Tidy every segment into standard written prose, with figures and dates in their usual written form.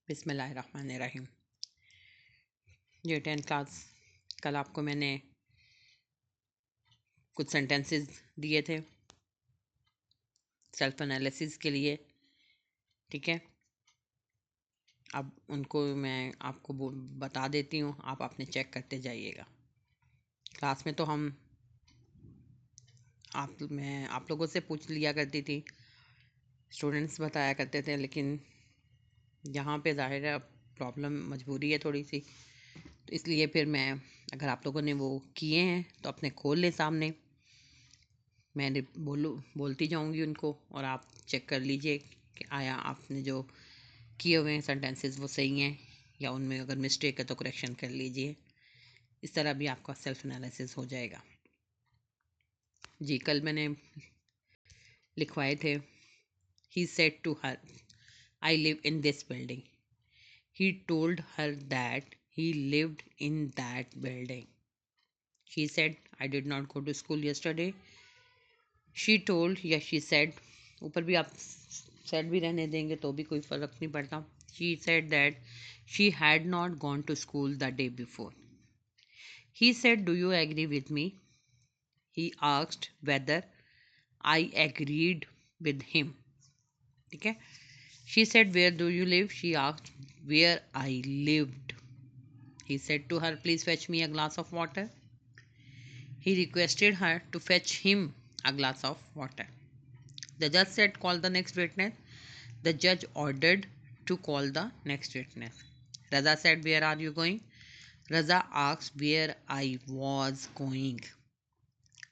बिस्मिल्लाहिर्रहमानिर्रहीम। ये 10th class कल आपको मैंने कुछ सेंटेंसेस दिए थे सेल्फ एनालिसिस के लिए, ठीक है। अब उनको मैं आपको बता देती हूँ, आप अपने चेक करते जाइएगा। क्लास में तो मैं आप लोगों से पूछ लिया करती थी, स्टूडेंट्स बताया करते थे, लेकिन यहाँ पे ज़ाहिर है प्रॉब्लम मजबूरी है थोड़ी सी, तो इसलिए फिर मैं, अगर आप लोगों ने वो किए हैं तो अपने खोल लें सामने, मैं बोलती जाऊंगी उनको और आप चेक कर लीजिए कि आया आपने जो किए हुए हैं सेंटेंसेस वो सही हैं या उनमें अगर मिस्टेक है तो करेक्शन कर लीजिए। इस तरह भी आपका सेल्फ एनालिसिस हो जाएगा। जी, कल मैंने लिखवाए थे, he said to her I live in this building, he told her that he lived in that building, she said I did not go to school yesterday, she told या she said, ऊपर भी आप said भी रहने देंगे तो भी कोई फ़र्क नहीं पड़ता। She said that she had not gone to school the day before, he said do you agree with me, he asked whether I agreed with him, ठीक है। She said where do you live, she asked where I lived, he said to her please fetch me a glass of water, he requested her to fetch him a glass of water. The judge said, call the next witness. The judge ordered to call the next witness. Raza said, where are you going? Raza asked where I was going.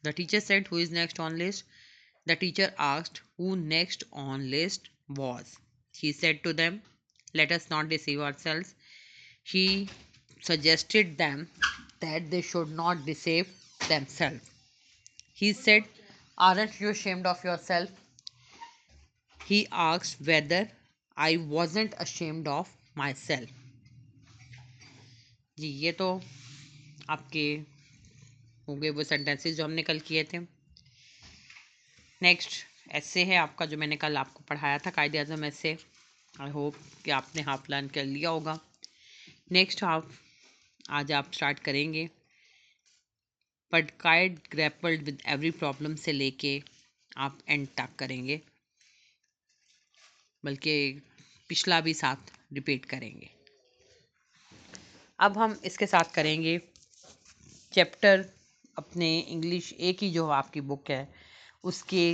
The teacher said, who is next on list? The teacher asked who next on list was. He said to them, let us not deceive ourselves. He suggested them that they should not deceive themselves. He said, aren't you ashamed of yourself? He asked whether I wasn't ashamed of myself. जी, ये तो आपके हो गए वो sentences जो हमने कल किए थे। नेक्स्ट ऐसे है आपका, जो मैंने कल आपको पढ़ाया था, कायदे आज़म ऐसे। आई होप कि आपने हाफ लर्न कर लिया होगा। नेक्स्ट हाफ आज आप स्टार्ट करेंगे, but kind grappled with every problem से लेके आप एंड तक करेंगे, बल्कि पिछला भी साथ रिपीट करेंगे। अब हम इसके साथ करेंगे चैप्टर अपने इंग्लिश ए की जो आपकी बुक है उसके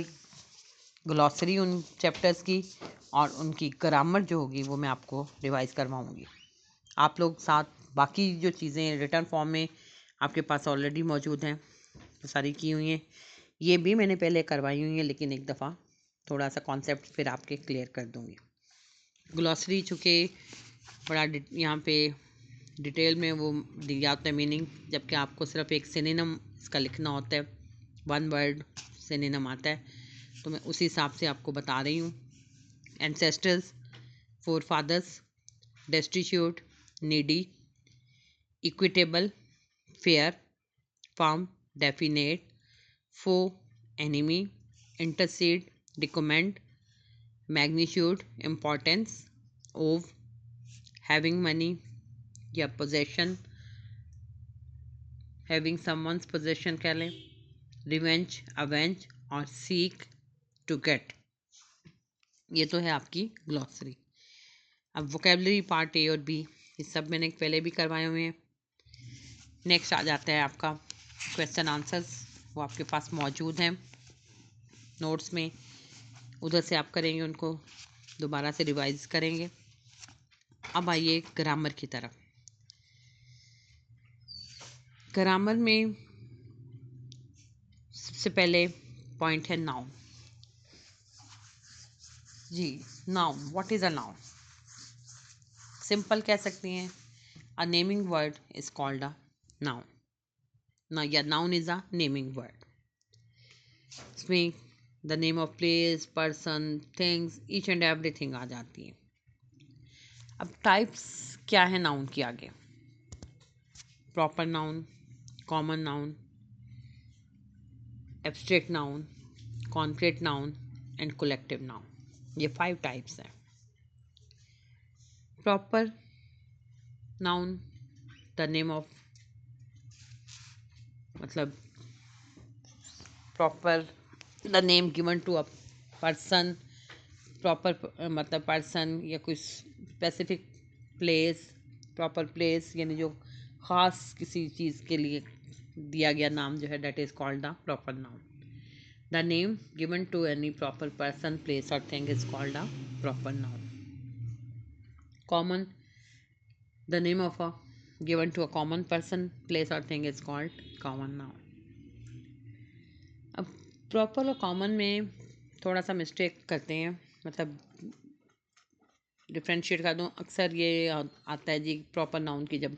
ग्लॉसरी उन चैप्टर्स की, और उनकी ग्रामर जो होगी वो मैं आपको रिवाइज करवाऊंगी। आप लोग साथ बाकी जो चीज़ें रिटर्न फॉर्म में आपके पास ऑलरेडी मौजूद हैं, तो सारी की हुई हैं, ये भी मैंने पहले करवाई हुई हैं, लेकिन एक दफ़ा थोड़ा सा कॉन्सेप्ट फिर आपके क्लियर कर दूंगी। ग्लॉसरी चूँकि बड़ा यहाँ पे डिटेल में वो दिया होता है मीनिंग, जबकि आपको सिर्फ एक सिनोनिम इसका लिखना होता है, वन वर्ड सिनोनिम आता है, तो मैं उसी हिसाब से आपको बता रही हूँ। Ancestors, forefathers, destitute, needy, equitable, fair, firm, definite, foe, enemy, intercede, recommend, magnitude, importance, owe, having money या पोजेशन, हैविंग समवंस पोजेशन कह लें, रिवेंज, अवेंज और सीक टू गेट। ये तो है आपकी ग्लॉसरी। अब वोकेबलरी पार्ट ए और बी, ये सब मैंने पहले भी करवाए हुए हैं। नेक्स्ट आ जाता है आपका क्वेश्चन आंसर्स, वो आपके पास मौजूद हैं नोट्स में, उधर से आप करेंगे, उनको दोबारा से रिवाइज करेंगे। अब आइए ग्रामर की तरफ। ग्रामर में सबसे पहले पॉइंट है नाउन। जी, noun, what is a noun? Simple कह सकते हैं, a naming word is called a noun ना, या noun is a naming word. इसमें the name of place, person, things, each and everything आ जाती है। अब टाइप्स क्या है नाउन के आगे? Proper noun, common noun, abstract noun, concrete noun and collective noun, ये 5 टाइप्स हैं। Proper noun, the name of, मतलब proper the name given to a person, proper मतलब पर्सन या कुछ स्पेसिफिक प्लेस, प्रॉपर प्लेस यानी जो ख़ास किसी चीज़ के लिए दिया गया नाम जो है, that is called the proper noun. The name given to any proper person, place और thing is called a proper noun. Common, the name of a given to a common person, place और thing is called common noun. अब proper और common में थोड़ा सा mistake करते हैं, मतलब डिफ्रेंशिएट कर दूँ। अक्सर ये आता है जी प्रॉपर नाउन की जब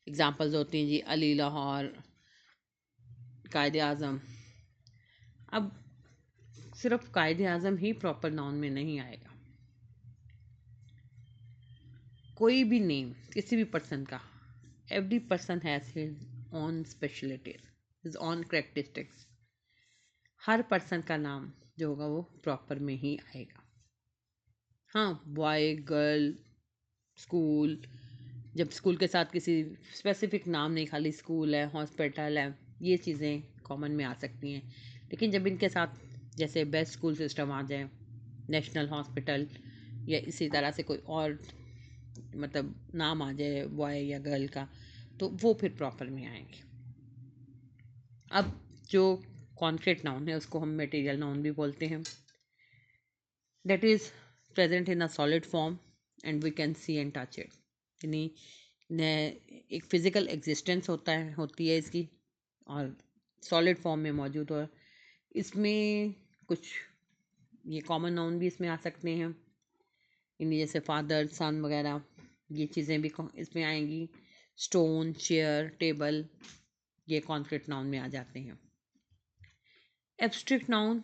एग्जांपल्स होती हैं जी, अली, लाहौर, कायदे आज़म। अब सिर्फ कायदे आज़म ही प्रॉपर नाउन में नहीं आएगा। कोई भी नेम किसी भी पर्सन का, every person has his own specialities, his own characteristics. Her person का नाम जो होगा वो प्रॉपर में ही आएगा। हाँ, बॉय, गर्ल, स्कूल, जब स्कूल के साथ किसी स्पेसिफिक नाम नहीं, खाली स्कूल है, हॉस्पिटल है, ये चीज़ें कॉमन में आ सकती हैं। लेकिन जब इनके साथ जैसे बेस्ट स्कूल सिस्टम आ जाए, नेशनल हॉस्पिटल या इसी तरह से कोई और मतलब नाम आ जाए बॉय या गर्ल का, तो वो फिर प्रॉपर में आएंगे। अब जो कॉन्क्रीट नाउन है उसको हम मटेरियल नाउन भी बोलते हैं। That is present in a solid form and we can see and touch it. यानी एक फिजिकल एग्जिस्टेंस होती है इसकी, और सॉलिड फॉर्म में मौजूद हो। इसमें कुछ ये कॉमन नाउन भी इसमें आ सकते हैं, इन्हीं जैसे फादर, सन वगैरह, ये चीज़ें भी इसमें आएंगी। स्टोन, चेयर, टेबल, ये कॉन्क्रीट नाउन में आ जाते हैं। Abstract noun,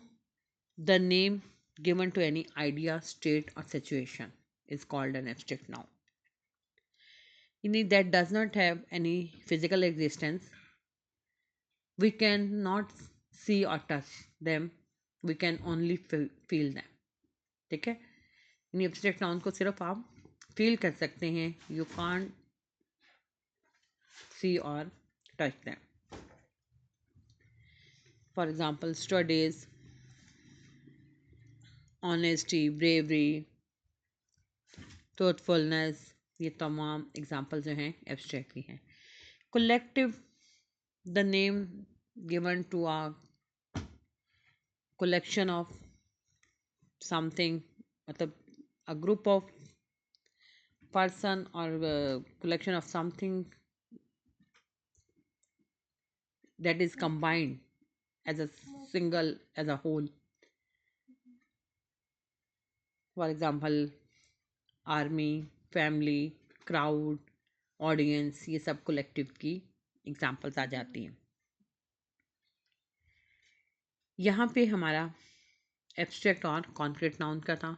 the name given to any idea, state or situation is called an abstract noun. That does not have any physical existence. We cannot see or touch them. We can only feel them. ठीक है, यानी abstract noun को सिर्फ आप feel कर सकते हैं, you can't see और touch them. For example, studies, honesty, bravery, truthfulness, ये तमाम एग्जाम्पल जो हैं एब्स्ट्रैक्ट की हैं। Collective, the name given to a collection of something, मतलब a group of person or collection of something that is combined as a single, as a whole. For example, army, family, crowd, audience, ये सब collective की examples आ जाती हैं। यहाँ पे हमारा abstract और कॉन्क्रीट नाउन का था।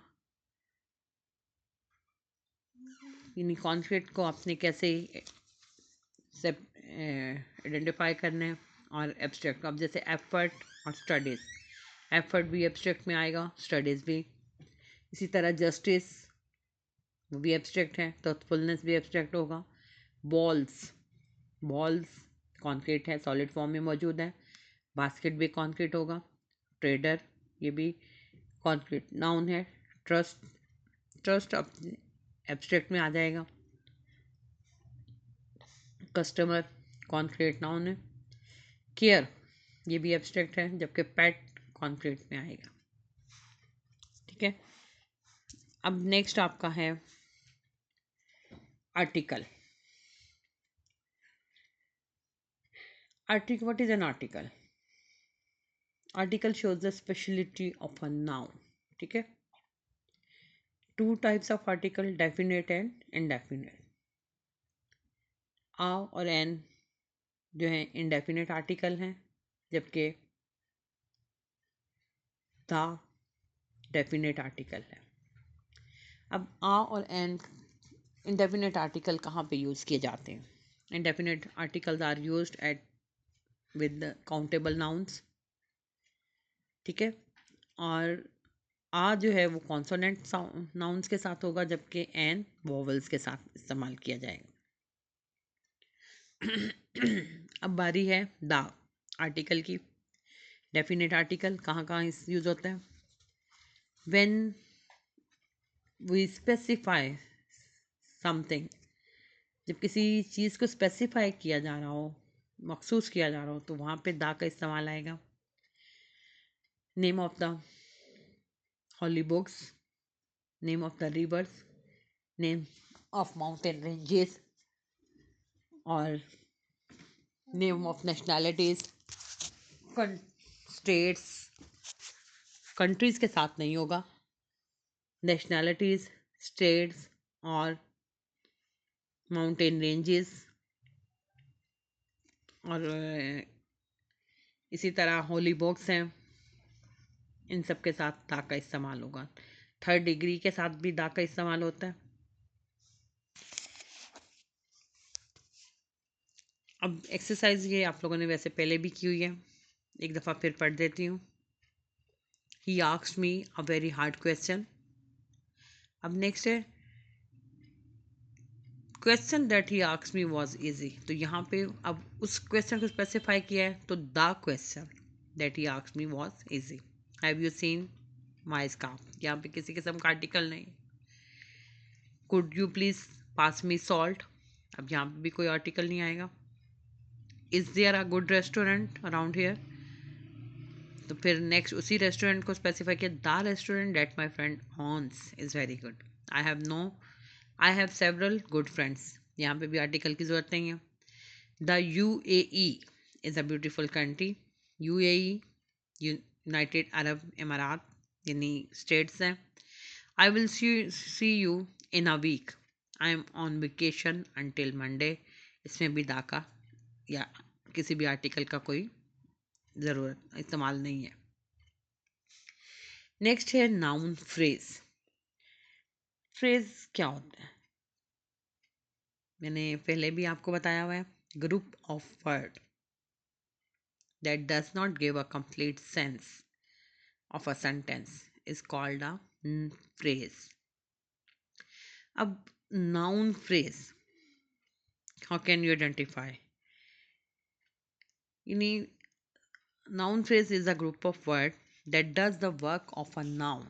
यानी कॉन्क्रीट को आपने कैसे से आइडेंटिफाई करना है, और एब्स्ट्रैक्ट अब जैसे एफर्ट और स्टडीज़, एफर्ट भी एब्स्ट्रैक्ट में आएगा, स्टडीज़ भी। इसी तरह जस्टिस, वो भी एब्स्ट्रैक्ट है, तो फुलनेस भी एब्स्ट्रैक्ट होगा। बॉल्स, बॉल्स कॉन्क्रीट है, सॉलिड फॉर्म में मौजूद है। बास्केट भी कॉन्क्रीट होगा। ट्रेडर, ये भी कॉन्क्रीट नाउन है। ट्रस्ट, ट्रस्ट अब एब्स्ट्रैक्ट में आ जाएगा। कस्टमर कॉन्क्रीट नाउन है। केयर, ये भी एब्स्ट्रैक्ट है, जबकि पेट कॉन्क्रीट में आएगा। ठीक है, अब नेक्स्ट आपका है article. Article, what is an article? Article shows the speciality of a noun. ठीक है, two types of article, definite and indefinite. A और एन जो है इनडेफिनेट आर्टिकल हैं, जबकि द डेफिनेट आर्टिकल है। अब आ और एन इंडेफिनेट आर्टिकल कहाँ पे यूज़ किए जाते हैं? Indefinite articles are used at with countable nouns. ठीक है, और आ जो है वो कॉन्सोनेंट नाउन्स के साथ होगा, जबकि एन वोवल्स के साथ इस्तेमाल किया जाएगा। अब बारी है द आर्टिकल की। डेफिनेट आर्टिकल कहाँ कहाँ इस यूज होता है? व्हेन वी स्पेसिफाई समथिंग, जब किसी चीज़ को स्पेसिफाई किया जा रहा हो, मखसूस किया जा रहा हो, तो वहाँ पे दा का इस्तेमाल आएगा। Name of the holy books, name of the rivers, name of mountain ranges, और name of nationalities, states, countries के साथ नहीं होगा, नेशनैलिटीज, स्टेट्स और माउंटेन रेंजेस, और इसी तरह होली बुक्स हैं, इन सब के साथ दा का इस्तेमाल होगा। थर्ड डिग्री के साथ भी दा का इस्तेमाल होता है। अब एक्सरसाइज ये आप लोगों ने वैसे पहले भी की हुई है, एक दफ़ा फिर पढ़ देती हूँ। ही asked me a very hard question. अब नेक्स्ट है question that he asked me was easy. तो यहाँ पे अब उस क्वेश्चन को स्पेसिफाई किया है, तो the question that he asked me was easy. Have you seen my scarf? यहाँ पे किसी किस्म का आर्टिकल नहीं। Could you please pass me salt? अब यहाँ पे भी कोई आर्टिकल नहीं आएगा। Is there a good restaurant around here? तो फिर नेक्स्ट उसी रेस्टोरेंट को स्पेसिफाई किया, the restaurant that my friend owns is very good. I have several good friends. यहाँ पे भी आर्टिकल की ज़रूरत नहीं है। The UAE is a beautiful country. UAE United Arab इमारात यानी स्टेट्स हैं। I will see you in a week. I am on vacation until Monday. इसमें भी दा का या किसी भी आर्टिकल का कोई ज़रूरत इस्तेमाल नहीं है। नेक्स्ट है नाउन फ्रेज। फ्रेज क्या होता है? मैंने पहले भी आपको बताया हुआ है, group of word that does not give a complete sense of a sentence is called a phrase. अब noun phrase how can you identify? यानी noun phrase is a group of word that does the work of a noun,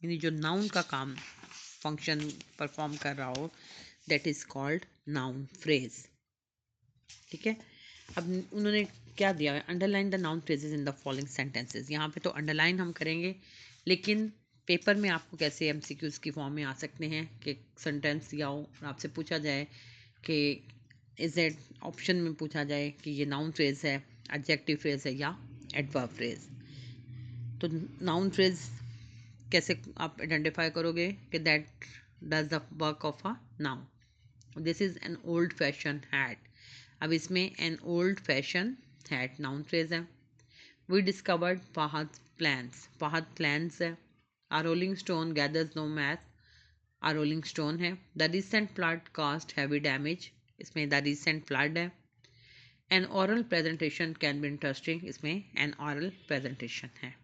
यानी जो noun का काम function perform कर रहा हो, that is called noun phrase. ठीक है। अब उन्होंने क्या दिया है, underline the noun phrases in the following sentences. यहाँ पे तो अंडरलाइन हम करेंगे, लेकिन पेपर में आपको कैसे MCQs की फॉर्म में आ सकते हैं कि सेंटेंस दिया हो और आपसे पूछा जाए कि इज इट, ऑप्शन में पूछा जाए कि ये नाउन फ्रेज है, एडजेक्टिव फ्रेज है या एडवर्ब फ्रेज। तो नाउन फ्रेज कैसे आप आइडेंटिफाई करोगे कि that does the work of a noun. This is an old fashion hat. अब इसमें an old fashion hat noun phrase है। We discovered Fahad plans, Fahad plans है। A rolling stone gathers no moss, a rolling stone है। The recent flood cast heavy damage, इसमें the recent flood है। An oral presentation can be interesting, इसमें an oral presentation है।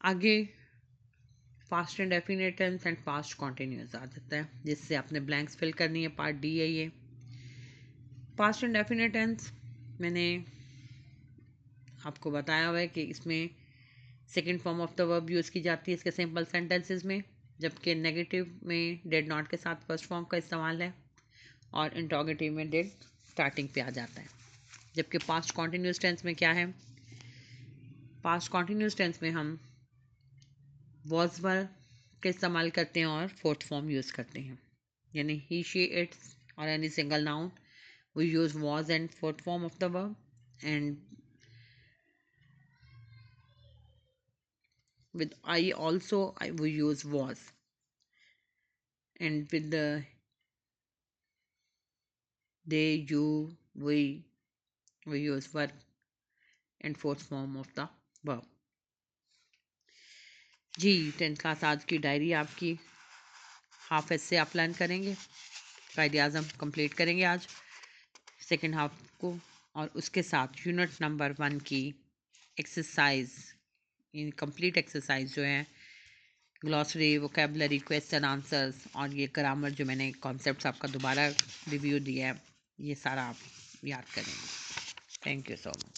आगे past and definite tense and past continuous आ जाता है, जिससे आपने ब्लैंक्स फिल करनी है। पार्ट डी है ये। पास्ट एंड डेफिनेट टेंस मैंने आपको बताया हुआ है कि इसमें second form of the verb use की जाती है इसके सिंपल सेंटेंसेस में, जबकि नेगेटिव में डेड नॉट के साथ फर्स्ट फॉर्म का इस्तेमाल है और इंट्रोगेटिव में डेड स्टार्टिंग पे आ जाता है। जबकि पास्ट कॉन्टिन्यूस टेंस में क्या है, पास्ट कॉन्टिन्यूस टेंस में हम वॉज वर का इस्तेमाल करते हैं और फोर्थ फॉर्म यूज़ करते हैं, यानी ही शी इट्स और any single noun we use was and fourth form of the verb, and with I also we use was, and with the they you we use were and fourth form of the verb। जी 10th class आज की diary आपकी half से आप plan करेंगे, कायदे आज़म complete करेंगे आज सेकेंड हाफ को, और उसके साथ यूनिट नंबर 1 की एक्सरसाइज इन कंप्लीट एक्सरसाइज जो है, ग्लॉसरी, वोकेबलरी, क्वेश्चन आंसर्स और ये ग्रामर जो मैंने कॉन्सेप्ट्स आपका दोबारा रिव्यू दिया है, ये सारा आप याद करेंगे। Thank you so much.